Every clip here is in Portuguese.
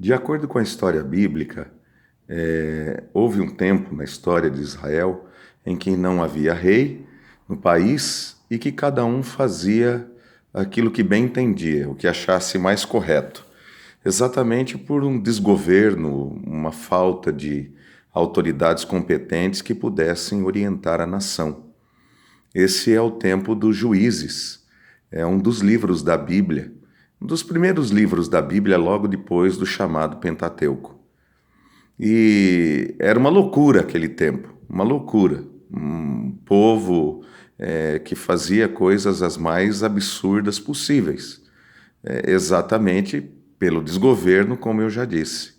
De acordo com a história bíblica, houve um tempo na história de Israel em que não havia rei no país e que cada um fazia aquilo que bem entendia, o que achasse mais correto. Exatamente por um desgoverno, uma falta de autoridades competentes que pudessem orientar a nação. Esse é o tempo dos juízes, é um dos livros da Bíblia, um dos primeiros livros da Bíblia, logo depois do chamado Pentateuco. E era uma loucura aquele tempo, uma loucura. Um povo que fazia coisas as mais absurdas possíveis, exatamente pelo desgoverno, como eu já disse.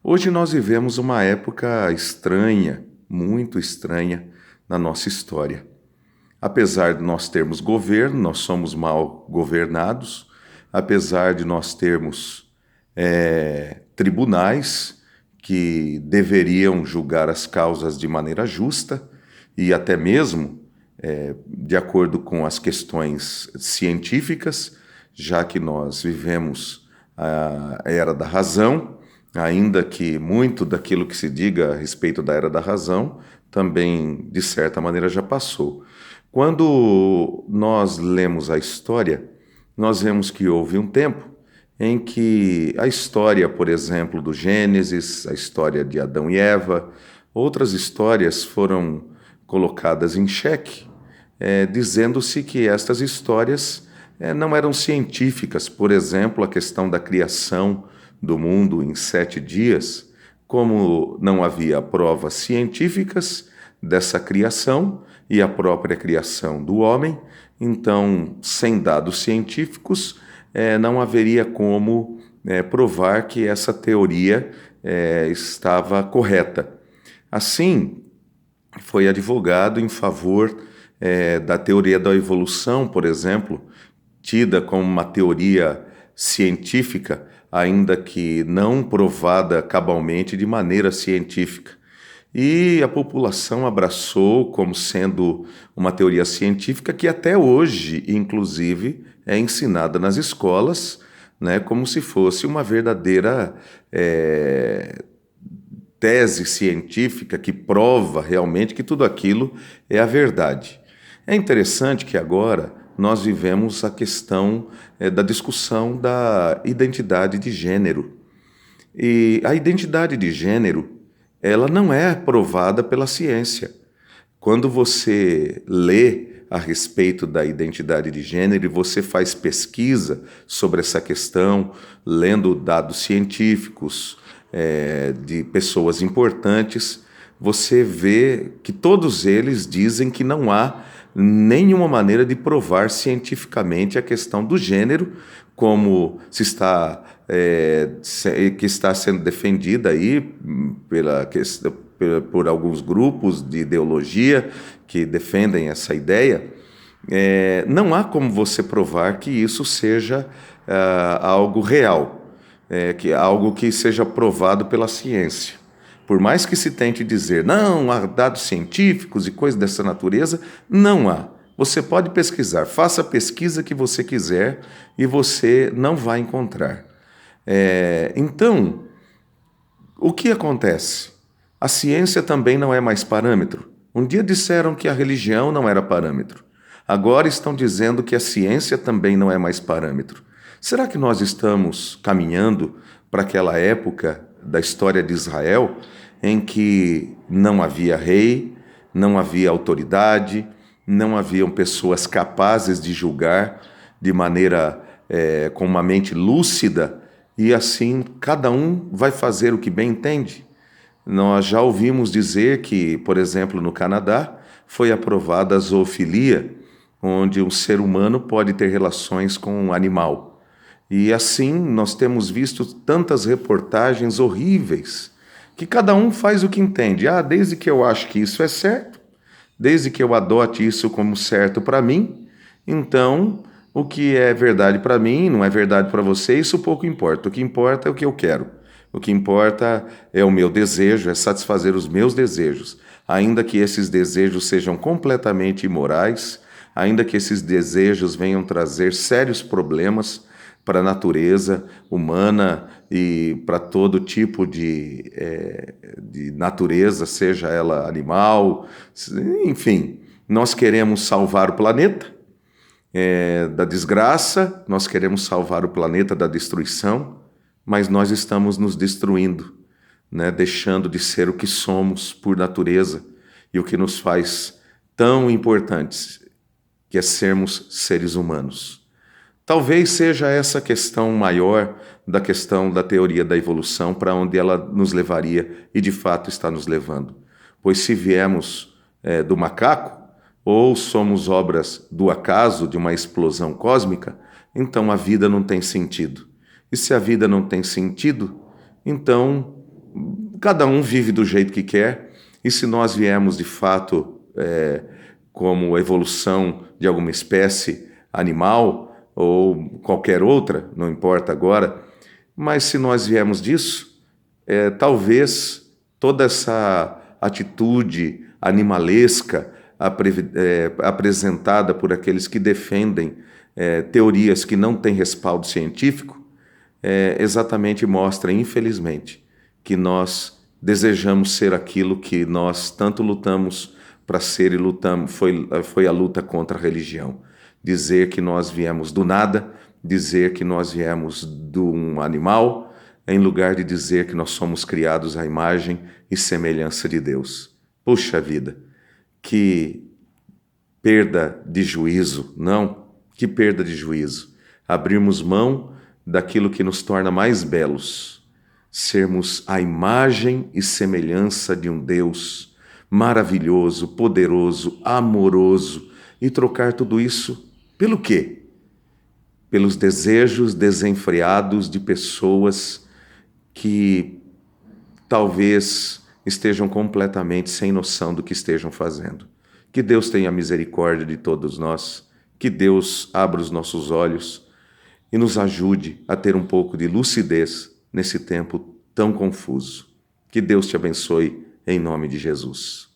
Hoje nós vivemos uma época estranha, muito estranha na nossa história. Apesar de nós termos governo, nós somos mal governados, apesar de nós termos tribunais que deveriam julgar as causas de maneira justa e até mesmo de acordo com as questões científicas, já que nós vivemos a era da razão, ainda que muito daquilo que se diga a respeito da era da razão também, de certa maneira, já passou. Quando nós lemos a história, nós vemos que houve um tempo em que a história, por exemplo, do Gênesis, a história de Adão e Eva, outras histórias foram colocadas em xeque, dizendo-se que estas histórias não eram científicas. Por exemplo, a questão da criação do mundo em 7 dias, como não havia provas científicas dessa criação e a própria criação do homem, então, sem dados científicos, não haveria como provar que essa teoria estava correta. Assim, foi advogado em favor da teoria da evolução, por exemplo, tida como uma teoria científica, ainda que não provada cabalmente de maneira científica. E a população abraçou como sendo uma teoria científica que até hoje, inclusive, é ensinada nas escolas, né, como se fosse uma verdadeira tese científica que prova realmente que tudo aquilo é a verdade. É interessante que agora nós vivemos a questão da discussão da identidade de gênero. E a identidade de gênero, ela não é provada pela ciência. Quando você lê a respeito da identidade de gênero e você faz pesquisa sobre essa questão, lendo dados científicos de pessoas importantes, você vê que todos eles dizem que não há nenhuma maneira de provar cientificamente a questão do gênero, como que está sendo defendida aí por alguns grupos de ideologia que defendem essa ideia. Não há como você provar que isso seja algo real, algo que seja provado pela ciência. Por mais que se tente dizer, não, há dados científicos e coisas dessa natureza, não há. Você pode pesquisar, faça a pesquisa que você quiser e você não vai encontrar. Então, o que acontece? A ciência também não é mais parâmetro. Um dia disseram que a religião não era parâmetro. Agora estão dizendo que a ciência também não é mais parâmetro. Será que nós estamos caminhando para aquela época da história de Israel em que não havia rei, não havia autoridade, não haviam pessoas capazes de julgar de maneira com uma mente lúcida e assim cada um vai fazer o que bem entende? Nós já ouvimos dizer que, por exemplo, no Canadá foi aprovada a zoofilia, onde um ser humano pode ter relações com um animal. E assim nós temos visto tantas reportagens horríveis, que cada um faz o que entende. Desde que eu acho que isso é certo, desde que eu adote isso como certo para mim, então o que é verdade para mim não é verdade para você, isso pouco importa. O que importa é o que eu quero. O que importa é o meu desejo, é satisfazer os meus desejos, ainda que esses desejos sejam completamente imorais, ainda que esses desejos venham trazer sérios problemas para a natureza humana e para todo tipo de natureza, seja ela animal, enfim. Nós queremos salvar o planeta da desgraça, nós queremos salvar o planeta da destruição, mas nós estamos nos destruindo, né? Deixando de ser o que somos por natureza e o que nos faz tão importantes, que é sermos seres humanos. Talvez seja essa questão maior da questão da teoria da evolução, para onde ela nos levaria e de fato está nos levando. Pois se viemos do macaco, ou somos obras do acaso, de uma explosão cósmica, então a vida não tem sentido. E se a vida não tem sentido, então cada um vive do jeito que quer, e se nós viemos de fato como evolução de alguma espécie animal ou qualquer outra, não importa agora, mas se nós viemos disso, talvez toda essa atitude animalesca apresentada por aqueles que defendem teorias que não têm respaldo científico, exatamente mostra, infelizmente, que nós desejamos ser aquilo que nós tanto lutamos para ser e lutamos. Foi a luta contra a religião. Dizer que nós viemos do nada, dizer que nós viemos de um animal, em lugar de dizer que nós somos criados à imagem e semelhança de Deus. Puxa vida, que perda de juízo, não? Que perda de juízo. Abrirmos mão daquilo que nos torna mais belos, sermos a imagem e semelhança de um Deus maravilhoso, poderoso, amoroso, e trocar tudo isso pelo quê? Pelos desejos desenfreados de pessoas que talvez estejam completamente sem noção do que estejam fazendo. Que Deus tenha misericórdia de todos nós, que Deus abra os nossos olhos e nos ajude a ter um pouco de lucidez nesse tempo tão confuso. Que Deus te abençoe, em nome de Jesus.